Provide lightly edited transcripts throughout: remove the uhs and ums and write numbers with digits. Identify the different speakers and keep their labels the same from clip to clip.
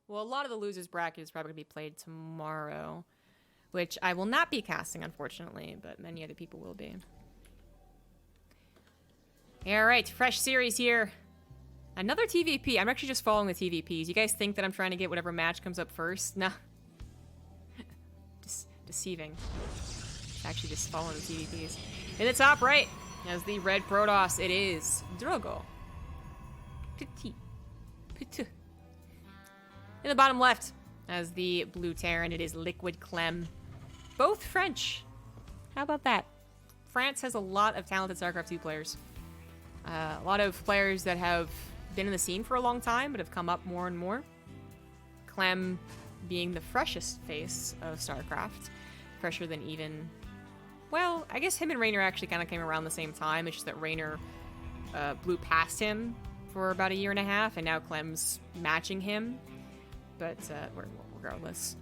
Speaker 1: Well, a lot of the losers bracket is probably going to be played tomorrow, which I will not be casting, unfortunately, but many other people will be. All right, fresh series here. Another TVP. I'm actually just following the TVPs. You guys think that I'm trying to get whatever match comes up first? Nah. Deceiving. Actually just following the TVPs. In the top right, as the red Protoss, it is Drogo. Petit. In the bottom left, as the blue Terran, it is Liquid Clem. Both French. How about that? France has a lot of talented StarCraft 2 players. A lot of players that have been in the scene for a long time, but have come up more and more. Clem being the freshest face of StarCraft. Fresher than even... Well, I guess him and Raynor actually kind of came around the same time. It's just that Raynor blew past him for about a year and a half, and now Clem's matching him. But regardless.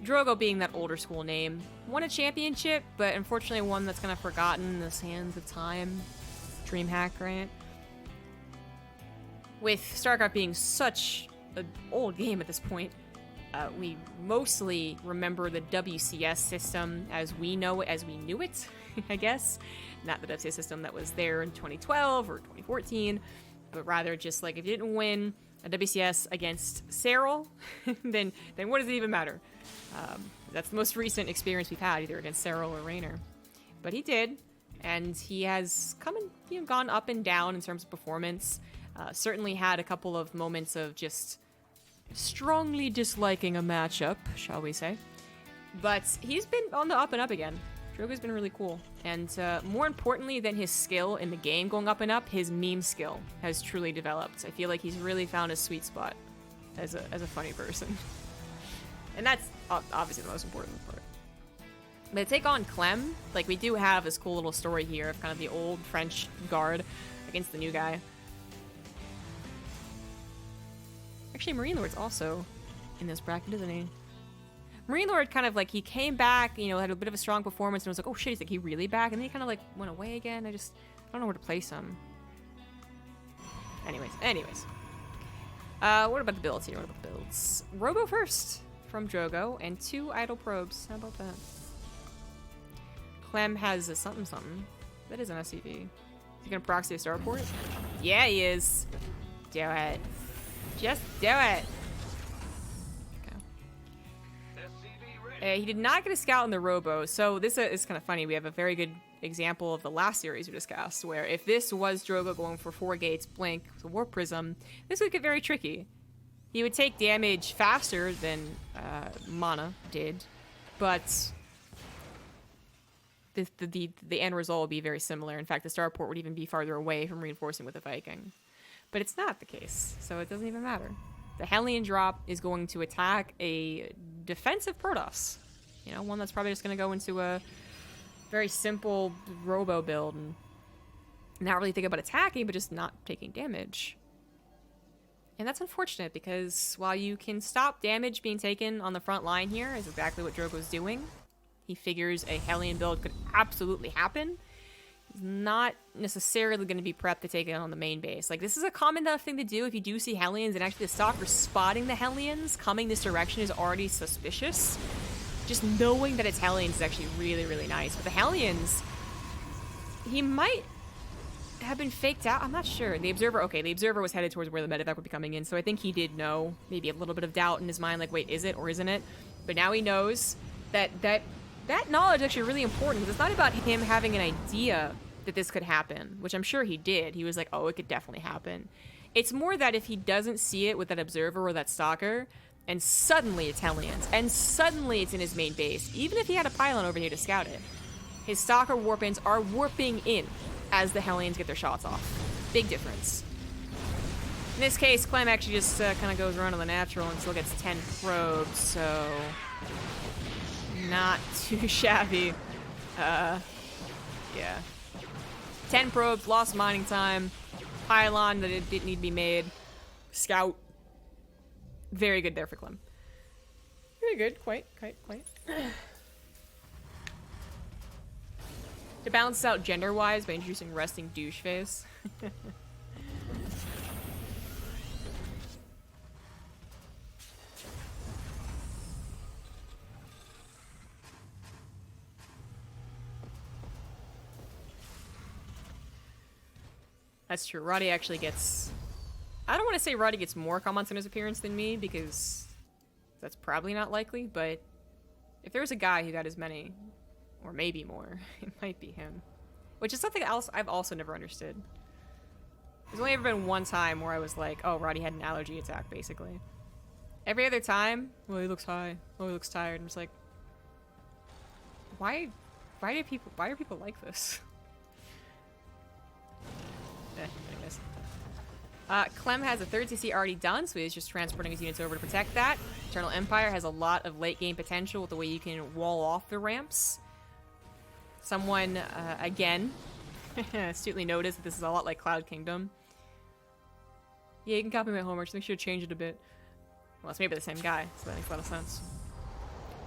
Speaker 1: Drogo being that older school name. Won a championship, but unfortunately one that's kind of forgotten in the sands of time. DreamHack, right? With StarCraft being such an old game at this point, we mostly remember the WCS system as we know it, as we knew it, I guess. Not the WCS system that was there in 2012 or 2014, but rather just like if you didn't win a WCS against Serral, then what does it even matter? That's the most recent experience we've had, either against Serral or Raynor. But he did, and he has gone up and down in terms of performance. Certainly had a couple of moments of just strongly disliking a matchup, shall we say. But he's been on the up and up again. Drogo's been really cool. And more importantly than his skill in the game going up and up, his meme skill has truly developed. I feel like he's really found his sweet spot as a funny person. And that's obviously the most important part. But to take on Clem, like we do have this cool little story here of kind of the old French guard against the new guy. Actually, Marine Lord's also in this bracket, isn't he? Marine Lord kind of like, he came back, had a bit of a strong performance, and was like, oh shit, is he really back? And then he kind of like went away again. I don't know where to place him. Anyways. What about the builds here? Robo first from Drogo, and 2 idle probes. How about that? Clem has a something. That is an SCV. Is he gonna proxy a starport? Yeah, he is. Do it. Just do it. Okay. He did not get a scout in the Robo, so this is kind of funny. We have a very good example of the last series we discussed, where if this was Drogo going for 4 gates, blink, with a Warp Prism, this would get very tricky. He would take damage faster than Mana did, but the end result would be very similar. In fact, the starport would even be farther away from reinforcing with a Viking. But it's not the case, so it doesn't even matter. The Hellion drop is going to attack a defensive Protoss. One that's probably just going to go into a very simple Robo build and not really think about attacking, but just not taking damage. And that's unfortunate, because while you can stop damage being taken on the front line here, is exactly what Drogo's doing. He figures a Hellion build could absolutely happen. He's not necessarily going to be prepped to take it on the main base. Like, this is a common enough thing to do if you do see Hellions, and actually the stalker spotting the Hellions coming this direction is already suspicious. Just knowing that it's Hellions is actually really, really nice. But the Hellions, he might have been faked out. I'm not sure. The Observer was headed towards where the medevac would be coming in, so I think he did know. Maybe a little bit of doubt in his mind, like, wait, is it or isn't it? But now he knows that knowledge is actually really important, because it's not about him having an idea that this could happen, which I'm sure he did. He was like, oh, it could definitely happen. It's more that if he doesn't see it with that Observer or that Stalker, and suddenly it's Hellions, and suddenly it's in his main base, even if he had a pylon over here to scout it, his Stalker warp-ins are warping in as the Hellions get their shots off. Big difference. In this case, Clem actually just kind of goes around on the natural and still gets 10 probes, so not too shabby. Yeah. 10 probes, lost mining time, pylon that it didn't need to be made, scout. Very good there for Clem. Very good, quite. To balance out gender-wise by introducing resting douche face. That's true. Roddy actually gets... I don't want to say Roddy gets more comments on his appearance than me, because that's probably not likely, but if there's a guy who got as many, or maybe more, it might be him. Which is something else I've also never understood. There's only ever been one time where I was like, oh, Roddy had an allergy attack, basically. Every other time, well, he looks high. Oh, he looks tired. I'm just like, why are people like this? Anyways. Clem has a third CC already done, so he's just transporting his units over to protect that. Eternal Empire has a lot of late game potential with the way you can wall off the ramps. Someone, again, astutely noticed that this is a lot like Cloud Kingdom. Yeah, you can copy my homework, just make sure to change it a bit. Well, it's maybe the same guy, so that makes a lot of sense.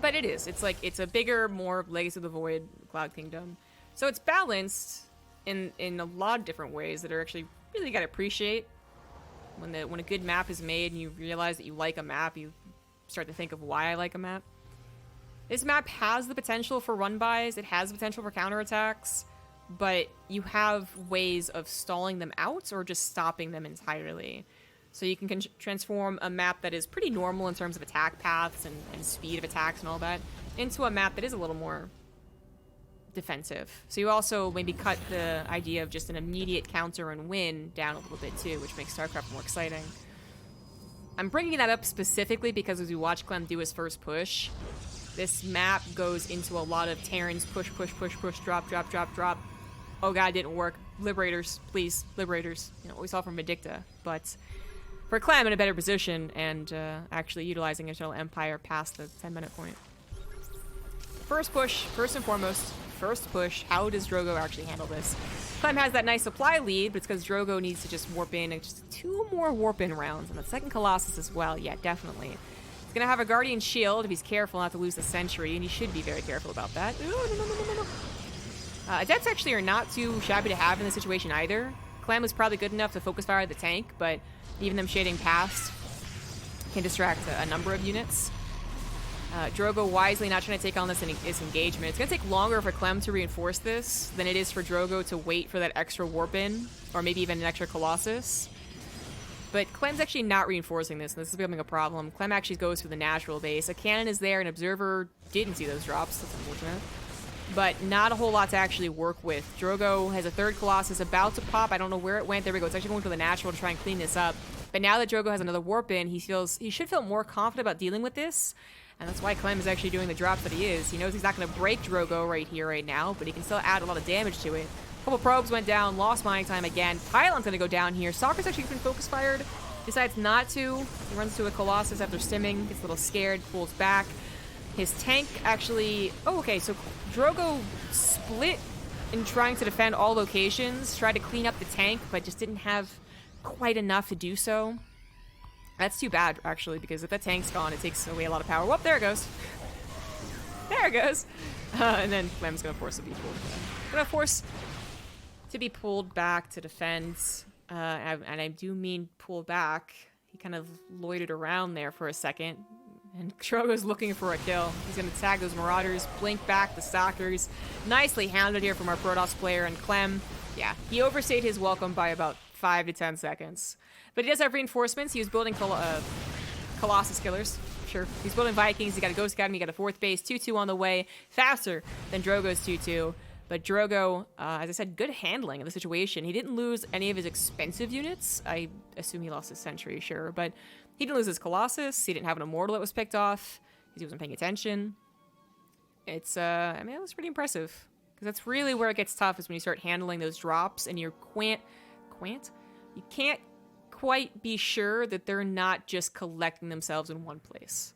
Speaker 1: But it is. It's like, it's a bigger, more Legacy of the Void Cloud Kingdom. So it's balanced in a lot of different ways that are actually really gotta appreciate. When a good map is made and you realize that you like a map, you start to think of why I like a map. This map has the potential for run-bys, it has the potential for counterattacks, but you have ways of stalling them out or just stopping them entirely. So you can transform a map that is pretty normal in terms of attack paths and speed of attacks and all that into a map that is a little more defensive. So you also maybe cut the idea of just an immediate counter and win down a little bit too, which makes Starcraft more exciting. I'm bringing that up specifically because as we watch Clem do his first push, this map goes into a lot of Terran's push, push, push, push, drop, drop, drop, drop. Oh god, it didn't work. Liberators, please, Liberators. You know, what we saw from Medicta. But for Clem in a better position and actually utilizing Eternal Empire past the 10-minute point. First push, first and foremost, first push. How does Drogo actually handle this? Clem has that nice supply lead, but it's because Drogo needs to just warp in and just 2 more warp in rounds. And the second Colossus as well. Yeah, definitely. He's going to have a Guardian Shield if he's careful not to lose the Sentry, and he should be very careful about that. No. Adepts actually are not too shabby to have in this situation either. Clem was probably good enough to focus fire the tank, but even them shading past can distract a number of units. Drogo wisely not trying to take on this engagement. It's going to take longer for Clem to reinforce this than it is for Drogo to wait for that extra warp in, or maybe even an extra Colossus. But Clem's actually not reinforcing this, and this is becoming a problem. Clem actually goes for the natural base. A cannon is there, an observer didn't see those drops. That's unfortunate. But not a whole lot to actually work with. Drogo has a third Colossus about to pop. I don't know where it went. There we go. It's actually going for the natural to try and clean this up. But now that Drogo has another warp in, he should feel more confident about dealing with this. And that's why Clem is actually doing the drop that he is. He knows he's not going to break Drogo right here, right now, but he can still add a lot of damage to it. A couple probes went down, lost mining time again. Pylon's going to go down here. Stalker's actually been focus fired. Decides not to. He runs to a Colossus after stimming. Gets a little scared, pulls back. His tank actually... Oh, okay, so Drogo split in trying to defend all locations. Tried to clean up the tank, but just didn't have quite enough to do so. That's too bad, actually, because if that tank's gone, it takes away a lot of power. Whoop, there it goes. There it goes. And then Clem's going to force to be pulled back. Going to force to be pulled back to defend. And I do mean pull back. He kind of loitered around there for a second. And Drogo's looking for a kill. He's going to tag those Marauders, blink back the Stalkers. Nicely handled here from our Protoss player. And Clem, yeah, he overstayed his welcome by about 5 to 10 seconds. But he does have reinforcements. He was building Colossus killers. Sure. He's building Vikings. He got a Ghost Academy. He got a 4th base. 2-2 on the way. Faster than Drogo's 2-2. But Drogo, as I said, good handling of the situation. He didn't lose any of his expensive units. I assume he lost his Sentry, sure. But he didn't lose his Colossus. He didn't have an Immortal that was picked off because he wasn't paying attention. It's, I mean, it was pretty impressive. Because that's really where it gets tough is when you start handling those drops and you can't quite be sure that they're not just collecting themselves in one place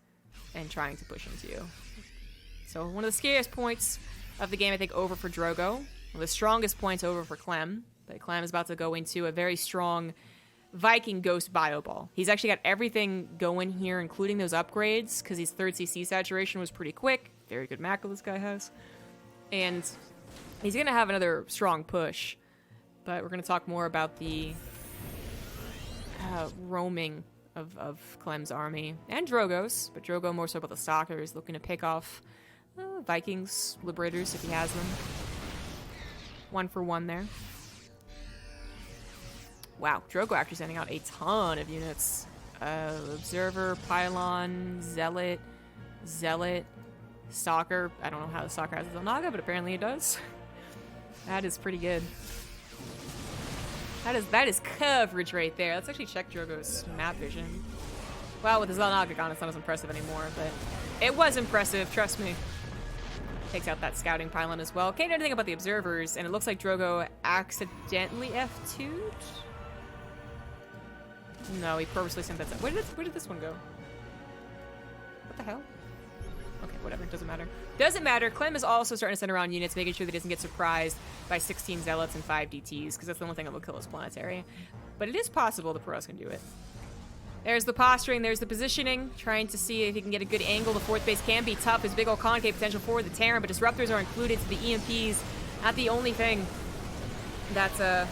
Speaker 1: and trying to push into you. So one of the scariest points of the game, I think, over for Drogo. One of the strongest points over for Clem. But Clem is about to go into a very strong Viking Ghost Bio Ball. He's actually got everything going here, including those upgrades, because his 3rd CC saturation was pretty quick. Very good macro this guy has. And he's going to have another strong push. But we're going to talk more about the roaming of Clem's army. And Drogo's, but Drogo more so about the Stalkers, looking to pick off Vikings, Liberators, if he has them. 1 for 1 there. Wow, Drogo actually sending out a ton of units. Observer, Pylon, Zealot, Stalker. I don't know how the Stalker has his own Naga, but apparently it does. That is pretty good. That is coverage right there. Let's actually check Drogo's map vision. Well, with his Naga gone, it's not as impressive anymore, but it was impressive, trust me. Takes out that scouting pylon as well. Can't do anything about the observers, and it looks like Drogo accidentally F2'd? No, he purposely sent that. Where did this one go? What the hell? Okay, whatever, doesn't matter. Doesn't matter. Clem is also starting to send around units, making sure that he doesn't get surprised by 16 Zealots and 5 DTs, because that's the only thing that will kill his planetary. But it is possible the Pros can do it. There's the posturing, there's the positioning, trying to see if he can get a good angle. The 4th base can be tough. There's big old concave potential for the Terran, but disruptors are included, so the EMPs, not the only thing that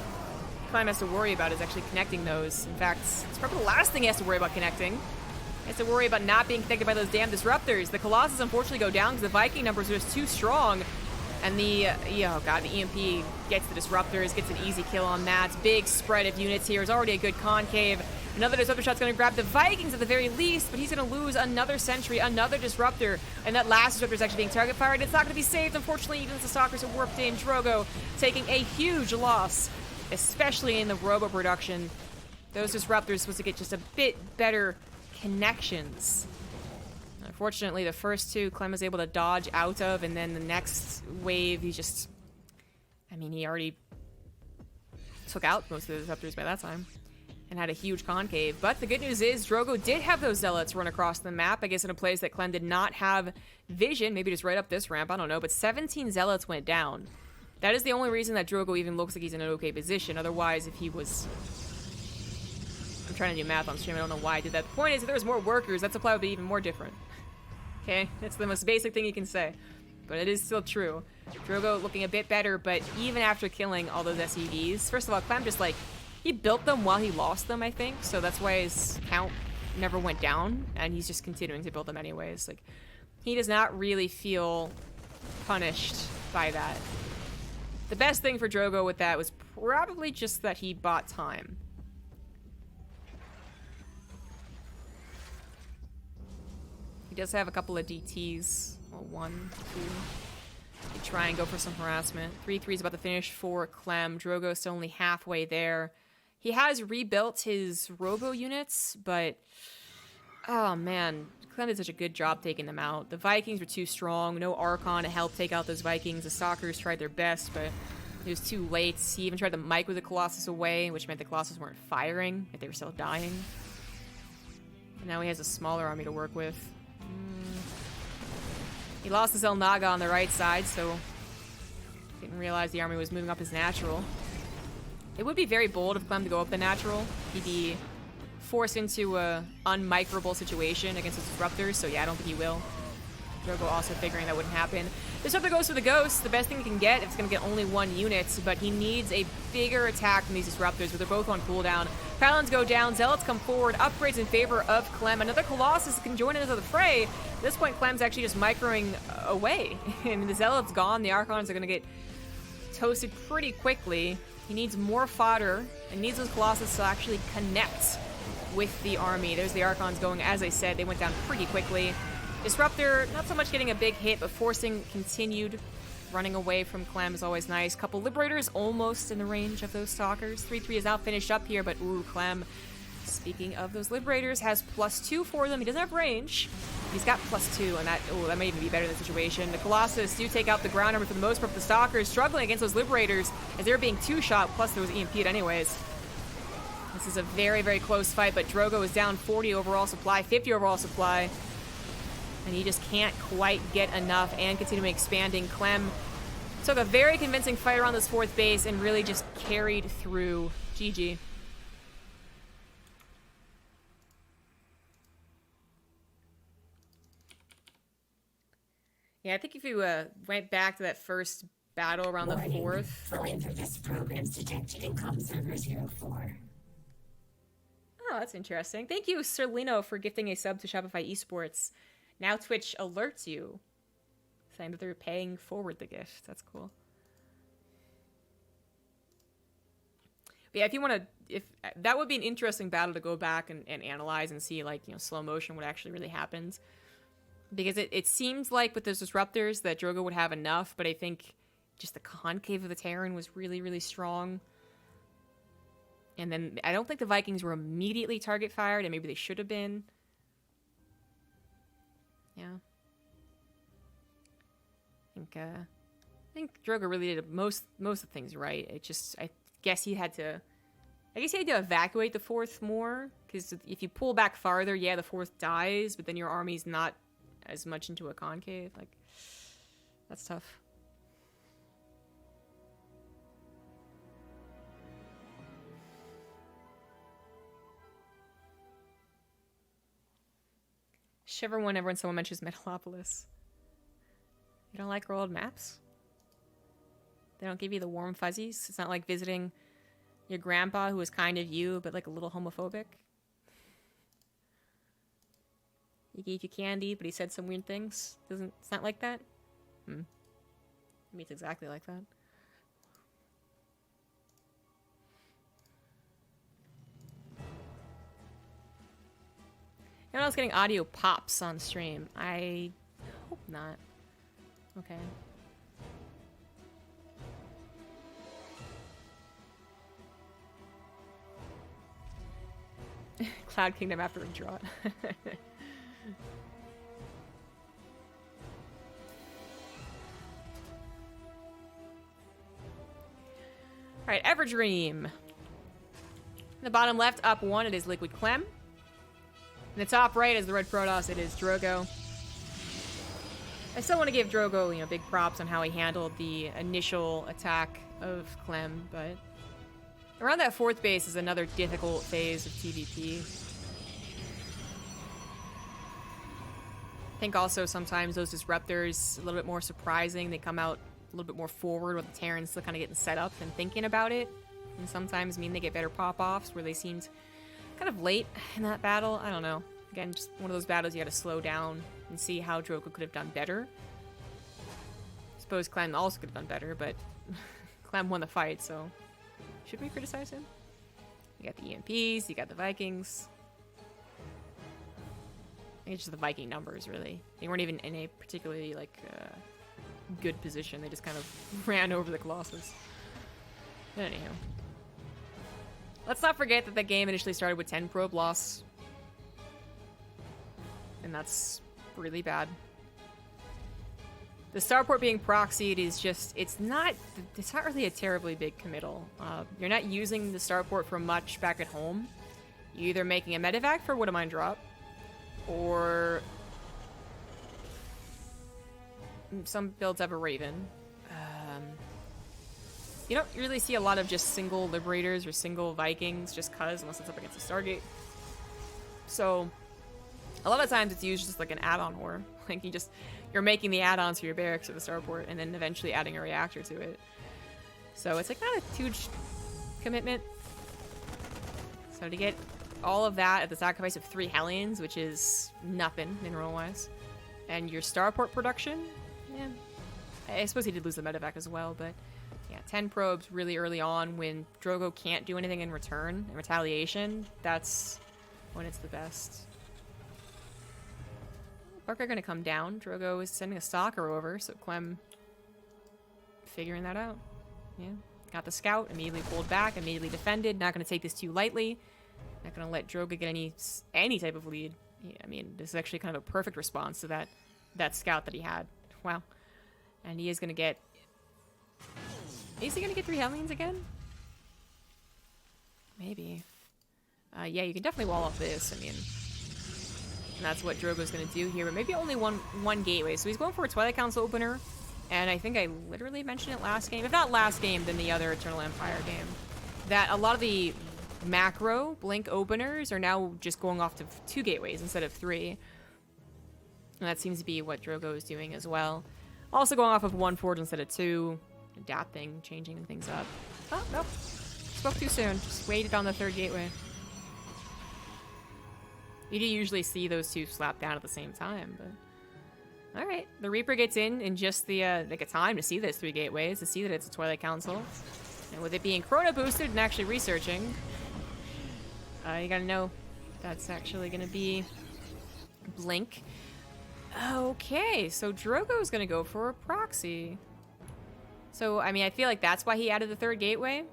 Speaker 1: Clem has to worry about is actually connecting those. In fact, it's probably the last thing he has to worry about connecting. He has to worry about not being connected by those damn disruptors. The Colossus unfortunately go down because the Viking numbers are just too strong. And the, oh god, the EMP gets the disruptors, gets an easy kill on that. Big spread of units here. It's already a good concave. Another disruptor shot's going to grab the Vikings at the very least, but he's going to lose another sentry, another disruptor. And that last disruptor is actually being target fired. It's not going to be saved, unfortunately, even as the Stalkers are warped in. Drogo taking a huge loss, especially in the robo production. Those disruptors are supposed to get just a bit better connections. Unfortunately, the first two Clem was able to dodge out of, and then the next wave, he just... I mean, he already took out most of the disruptors by that time and had a huge concave. But the good news is Drogo did have those Zealots run across the map, I guess in a place that Clem did not have vision, maybe just right up this ramp, I don't know, but 17 Zealots went down. That is the only reason that Drogo even looks like he's in an okay position. Otherwise, if he was... I'm trying to do math on stream, I don't know why I did that. The point is, if there was more workers, that supply would be even more different. Okay? It's the most basic thing you can say. But it is still true. Drogo looking a bit better, but even after killing all those SEVs, first of all, Clem just like, he built them while he lost them, I think, so that's why his count never went down, and he's just continuing to build them anyways. Like, he does not really feel punished by that. The best thing for Drogo with that was probably just that he bought time. He does have a couple of DTs. Well, 1, 2. They try and go for some harassment. 3-3 is about to finish for Clem. Drogo still only halfway there. He has rebuilt his robo units, but... oh, man. Clem did such a good job taking them out. The Vikings were too strong. No Archon to help take out those Vikings. The Stalkers tried their best, but it was too late. He even tried to micro the Colossus away, which meant the Colossus weren't firing, but they were still dying. And now he has a smaller army to work with. He lost his El Naga on the right side, so didn't realize the army was moving up his natural. It would be very bold of Clem to go up the natural. He'd be forced into a unmicroable situation against his disruptors, so yeah, I don't think he will. Drogo also figuring that wouldn't happen. Disruptor goes for the Ghost, the best thing he can get if it's going to get only 1 unit, but he needs a bigger attack from these disruptors, but they're both on cooldown. Pylons go down, Zealots come forward, upgrades in favor of Clem. Another Colossus can join into the fray. At this point, Clem's actually just microing away. And the Zealot's gone, the Archons are going to get toasted pretty quickly. He needs more fodder, and needs those Colossus to actually connect with the army. There's the Archons going, as I said, they went down pretty quickly. Disruptor, not so much getting a big hit, but forcing continued running away from Clem is always nice. Couple Liberators almost in the range of those Stalkers. 3-3 is now finished up here, but ooh, Clem, speaking of those Liberators, has +2 for them. He doesn't have range. He's got +2, and that, ooh, that may even be better in the situation. The Colossus do take out the ground armor for the most part, but the Stalkers struggling against those Liberators as they're being 2-shot, plus there was EMP'd anyways. This is a very, very close fight, but Drogo is down 40 overall supply, 50 overall supply. And he just can't quite get enough and continuing expanding. Clem took a very convincing fight around this 4th base and really just carried through. GG. Yeah, I think if you went back to that first battle around the 4th...
Speaker 2: Philanthropist programs detected in comm server 04.
Speaker 1: Oh, that's interesting. Thank you, Serlino, for gifting a sub to Shopify Esports. Now Twitch alerts you, saying that they're paying forward the gift. That's cool. But yeah, if you want to, if that would be an interesting battle to go back and analyze and see, like, you know, slow motion what actually really happens. Because it seems like with those disruptors that Drogo would have enough, but I think just the concave of the Terran was really, really strong. And then I don't think the Vikings were immediately target fired, and maybe they should have been. Yeah. I think Drogo really did most of the things right. It just, I guess he had to evacuate the fourth more, because if you pull back farther, yeah, the fourth dies, but then your army's not as much into a concave. Like, that's tough. Shiver whenever someone mentions Metalopolis. You don't like our old maps? They don't give you the warm fuzzies? It's not like visiting your grandpa who was kind of you, but like a little homophobic? He gave you candy, but he said some weird things? It's not like that? I mean, it's exactly like that. Anyone else getting audio pops on stream? I hope not. Okay. Cloud Kingdom after a drought. Alright, Everdream. In the bottom left, up one, it is Liquid Clem. In the top right is the Red Protoss, it is Drogo. I still want to give Drogo, you know, big props on how he handled the initial attack of Clem, but around that fourth base is another difficult phase of TVP. I think also sometimes those disruptors, a little bit more surprising. They come out a little bit more forward with the Terrans still kind of getting set up and thinking about it. And sometimes mean they get better pop-offs where they seemed kind of late in that battle. I don't know. Again, just one of those battles you gotta slow down and see how Drogo could have done better. I suppose Clem also could have done better, but Clem won the fight, so should we criticize him? You got the EMPs, you got the Vikings. I think it's just the Viking numbers, really. They weren't even in a particularly, like, good position. They just kind of ran over the Colossus. But anyhow. Let's not forget that the game initially started with 10 probe loss. And that's really bad. The starport being proxied is just, it's not really a terribly big committal. You're not using the starport for much back at home. You're either making a medevac for Widowmine drop, or some builds have a Raven. You don't really see a lot of just single Liberators or single Vikings just cuz, unless it's up against a Stargate. So a lot of times it's used just like an add-on war. Like you're making the add-ons for your barracks or the starport and then eventually adding a reactor to it. So it's like not a huge commitment. So to get all of that at the sacrifice of 3 Hellions, which is nothing mineral-wise, and your starport production, yeah. I suppose he did lose the medevac as well, but yeah, 10 probes really early on when Drogo can't do anything in return, in retaliation, that's when it's the best. Barker gonna come down. Drogo is sending a stalker over, so Clem figuring that out. Yeah. Got the scout, immediately pulled back, immediately defended. Not gonna take this too lightly. Not gonna let Drogo get any type of lead. Yeah, I mean, this is actually kind of a perfect response to that scout that he had. Wow. And he is gonna get... Is he gonna get 3 Hellions again? Maybe. Yeah, you can definitely wall off this. I mean... And that's what Drogo's going to do here, but maybe only one gateway. So he's going for a Twilight Council opener, and I think I literally mentioned it last game. If not last game, then the other Eternal Empire game. That a lot of the macro blink openers are now just going off to 2 gateways instead of 3. And that seems to be what Drogo is doing as well. Also going off of 1 forge instead of 2. Adapting, changing things up. Oh, nope. Spoke too soon. Just waited on the 3rd gateway. You do usually see those 2 slap down at the same time, but... Alright, the Reaper gets in just the, like a time to see those 3 gateways, to see that it's a Twilight Council. And with it being chrono boosted and actually researching, you gotta know that's actually gonna be Blink. Okay, so Drogo's gonna go for a proxy. So, I mean, I feel like that's why he added the third gateway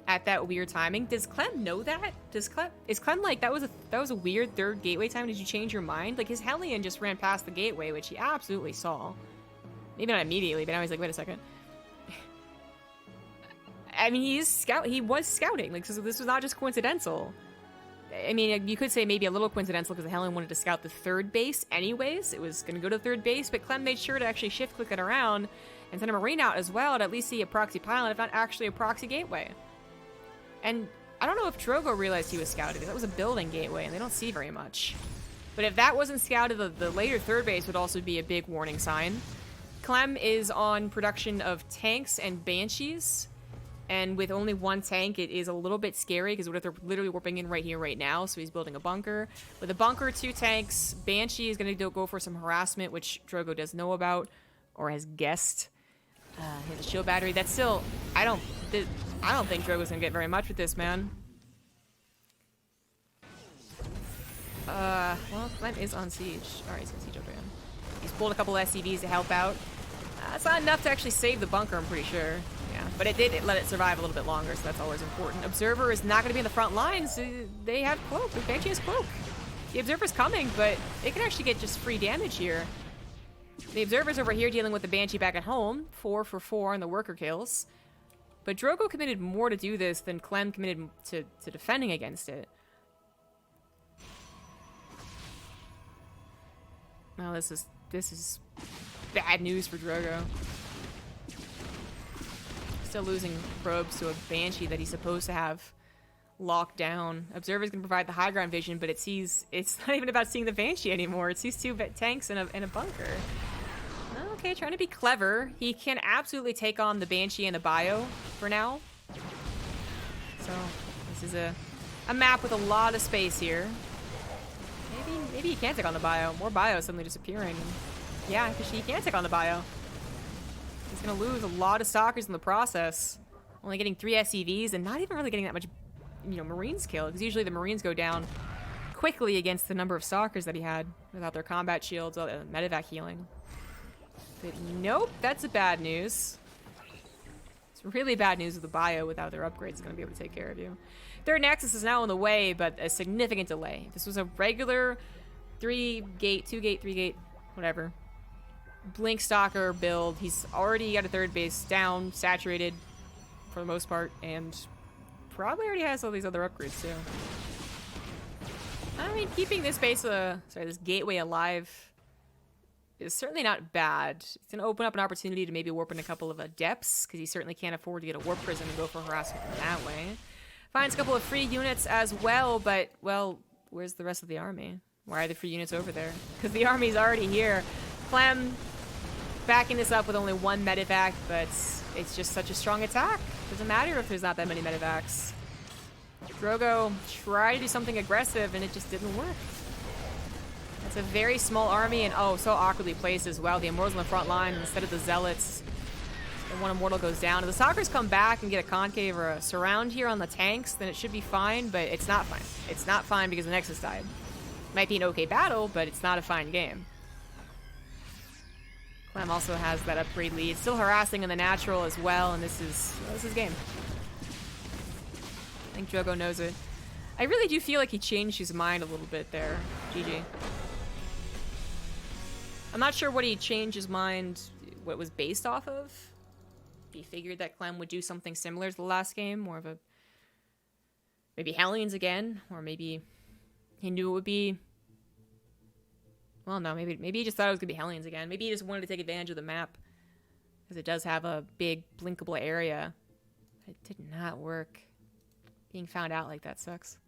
Speaker 1: at that weird timing. Does Clem know that? Is Clem like, that was a weird third gateway time? Did you change your mind? Like, his Hellion just ran past the gateway, which he absolutely saw. Maybe not immediately, but now he's like, wait a second. I mean, he was scouting. Like, so this was not just coincidental. I mean, you could say maybe a little coincidental because the Hellion wanted to scout the third base anyways. It was going to go to the third base, but Clem made sure to actually shift click it around and send a Marine out as well to at least see a proxy pylon, if not actually a proxy gateway. And I don't know if Drogo realized he was scouted, because that was a building gateway, and they don't see very much. But if that wasn't scouted, the later third base would also be a big warning sign. Clem is on production of tanks and banshees, and with only one tank, it is a little bit scary, because what if they're literally warping in right here, right now, so he's building a bunker. With a bunker, 2 tanks, Banshee is going to go for some harassment, which Drogo does know about, or has guessed. He has a shield battery. That's still... I don't think Drogo's gonna get very much with this, man. Well, Clem is on siege. Alright, he's on siege over him. He's pulled a couple of SCVs to help out. It's not enough to actually save the bunker, I'm pretty sure. Yeah, but it let it survive a little bit longer, so that's always important. Observer is not gonna be in the front lines. They have Cloak. Banshee has Cloak. The Observer's coming, but it can actually get just free damage here. The Observer's over here dealing with the Banshee back at home. 4 for 4 on the worker kills. But Drogo committed more to do this than Clem committed to defending against it. Well, this is bad news for Drogo. Still losing probes to a Banshee that he's supposed to have locked down. Observer's gonna provide the high ground vision, but it's not even about seeing the Banshee anymore. It sees 2 tanks in a bunker. Okay, trying to be clever. He can absolutely take on the Banshee and the Bio for now. So, this is a map with a lot of space here. Maybe he can't take on the Bio. More Bio suddenly disappearing. Yeah, actually he can take on the Bio. He's gonna lose a lot of stalkers in the process. Only getting 3 SCVs and not even really getting that much, Marines killed. Because usually the Marines go down quickly against the number of stalkers that he had without their combat shields or medevac healing. But nope, that's a bad news. It's really bad news with the Bio without their upgrades is going to be able to take care of you. Third Nexus is now on the way, but a significant delay. If this was a regular 3-gate, 2-gate, 3-gate, whatever, Blink Stalker build, he's already got a third base down, saturated for the most part, and probably already has all these other upgrades too. I mean, keeping this base, this gateway alive is certainly not bad. It's going to open up an opportunity to maybe warp in a couple of depths, because he certainly can't afford to get a warp prism and go for harassment in that way. Finds a couple of free units as well, but, well, where's the rest of the army? Why are the free units over there? Because the army's already here. Clem backing this up with only 1 medevac, but it's just such a strong attack. Doesn't matter if there's not that many medevacs. Drogo tried to do something aggressive, and it just didn't work. It's a very small army, and oh, so awkwardly placed as well. The Immortals on the front line instead of the Zealots. And 1 Immortal goes down. If the Stalkers come back and get a concave or a surround here on the tanks, then it should be fine, but it's not fine. It's not fine because the Nexus died. Might be an okay battle, but it's not a fine game. Clem also has that upgrade lead. Still harassing in the natural as well, and this is game. I think Drogo knows it. I really do feel like he changed his mind a little bit there. GG. I'm not sure what he changed his mind, what it was based off of. He figured that Clem would do something similar to the last game, more of a... maybe Hellions again, or maybe he knew it would be... well, no, maybe he just thought it was going to be Hellions again. Maybe he just wanted to take advantage of the map, because it does have a big blinkable area. It did not work. Being found out like that sucks.